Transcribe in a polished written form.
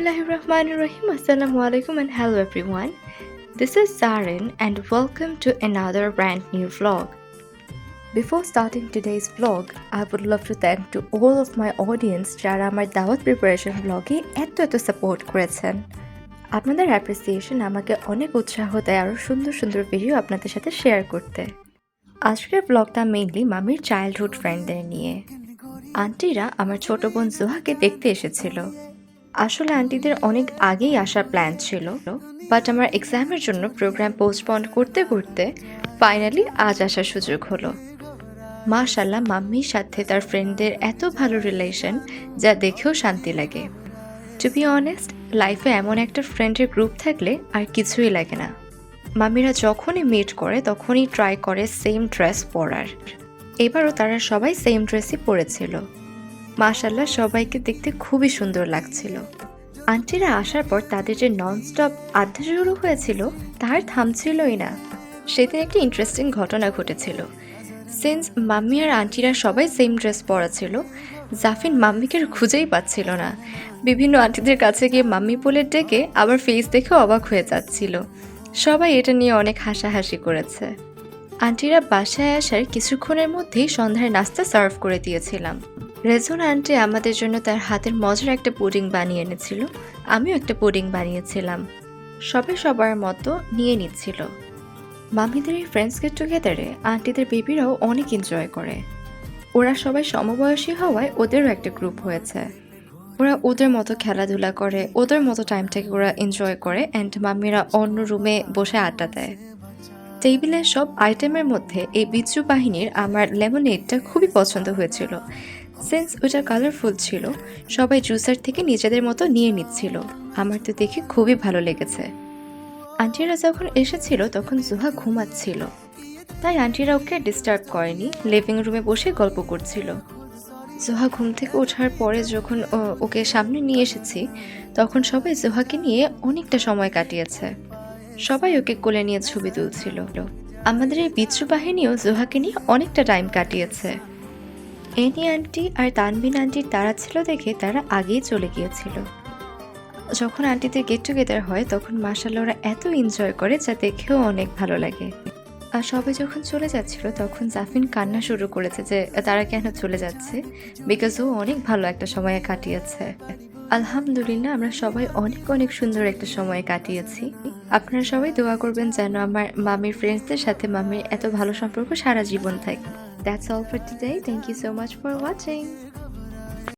Bismillahirrahmanirrahim. Assalamu alaikum and hello everyone. This is Zarin and welcome to another brand new vlog. Before starting today's vlog, I would love to thank to all of my audience যারা আমার দাওয়াত preparation ব্লগে এত support করেছেন। আপনাদের appreciation আমাকে অনেক উৎসাহ দেয় আরও সুন্দর সুন্দর ভিডিও আপনাদের সাথে শেয়ার করতে। আজকের ব্লগটা মেইনলি মামির চাইল্ডহুড ফ্রেন্ডদের নিয়ে। আন্টিরা আমার ছোট বোন জোহাকে দেখতে এসেছিল। আসলে আন্টিদের অনেক আগেই আসার প্ল্যান ছিল, বাট আমার এক্সামের জন্য প্রোগ্রাম পোস্টপন্ড করতে করতে ফাইনালি আজ আসার সুযোগ হলো। মাশাআল্লাহ, মাম্মির সাথে তার ফ্রেন্ডদের এত ভালো রিলেশন যা দেখেও শান্তি লাগে। টু বি অনেস্ট, লাইফে এমন একটা ফ্রেন্ডের গ্রুপ থাকলে আর কিছুই লাগে না। মাম্মিরা যখনই মিট করে তখনই ট্রাই করে সেম ড্রেস পরার। এবারও তারা সবাই সেম ড্রেসই পরেছিল। মাশাআল্লাহ, সবাইকে দেখতে খুবই সুন্দর লাগছিল। আন্টিরা আসার পর তাদের যে ননস্টপ আড্ডা শুরু হয়েছিল তার থামছিলই না। সেদিন একটি ইন্টারেস্টিং ঘটনা ঘটেছিল। সিন্স মাম্মি আর আন্টিরা সবাই সেম ড্রেস পরা ছিল, জাফিন মাম্মিকে খুঁজেই পাচ্ছিল না। বিভিন্ন আন্টিদের কাছে গিয়ে মাম্মি বলে ডেকে আবার ফেস দেখে অবাক হয়ে যাচ্ছিল। সবাই এটা নিয়ে অনেক হাসাহাসি করেছে। আন্টিরা বাসায় আসার কিছুক্ষণের মধ্যেই সন্ধ্যার নাস্তা সার্ভ করে দিয়েছিলাম। রেজন আন্টি আমাদের জন্য তার হাতের মজার একটা পুডিং বানিয়ে এনেছিল। আমিও একটা পুডিং বানিয়েছিলাম। সবাই সবার মতো নিয়ে নিচ্ছিল। মামিদের এই ফ্রেন্ডস গেট টুগেদারে আন্টিদের বেবিরাও অনেক এনজয় করে। ওরা সবাই সমবয়সী হওয়ায় ওদেরও একটা গ্রুপ হয়েছে। ওরা ওদের মতো খেলাধুলা করে, ওদের মতো টাইমটাকে ওরা এনজয় করে অ্যান্ড মাম্মিরা অন্য রুমে বসে আড্ডা দেয়। টেবিলের সব আইটেমের মধ্যে এই বিচ্ছু বাহিনীর আমার লেমনেডটা খুবই পছন্দ হয়েছিল। সিন্স ওটা কালারফুল ছিল, সবাই জুসার থেকে নিজেদের মতো নিয়ে নিচ্ছিল। আমার তো দেখে খুবই ভালো লেগেছে। আন্টিরা যখন এসেছিল তখন জোহা ঘুমাচ্ছিল, তাই আন্টিরা ওকে ডিস্টার্ব করেনি, লিভিং রুমে বসে গল্প করছিল। জোহা ঘুম থেকে ওঠার পরে যখন ওকে সামনে নিয়ে এসেছি তখন সবাই জোহাকে নিয়ে অনেকটা সময় কাটিয়েছে। সবাই ওকে কোলে নিয়ে ছবি তুলছিল। আমাদের এই বিচ্ছু বাহিনীও জোহাকে নিয়ে অনেকটা টাইম কাটিয়েছে। এনি আন্টি আর তানবিন আন্টির তারা ছিল দেখে তারা আগেই চলে গিয়েছিল। যখন আন্টিদের গেট টুগেদার হয় তখন মাশাআল্লাহ ওরা এত এনজয় করে যা দেখেও অনেক ভালো লাগে। আর সবাই যখন চলে যাচ্ছিল তখন জাফিন কান্না শুরু করেছে যে তারা কেন চলে যাচ্ছে, বিকজ ও অনেক ভালো একটা সময় কাটিয়েছে। আলহামদুলিল্লাহ, আমরা সবাই অনেক সুন্দর একটা সময় কাটিয়েছি। আপনারা সবাই দোয়া করবেন যেন আমার মামির ফ্রেন্ডসদের সাথে মামির এত ভালো সম্পর্ক সারা জীবন থাকে। That's all for today. Thank you so much for watching.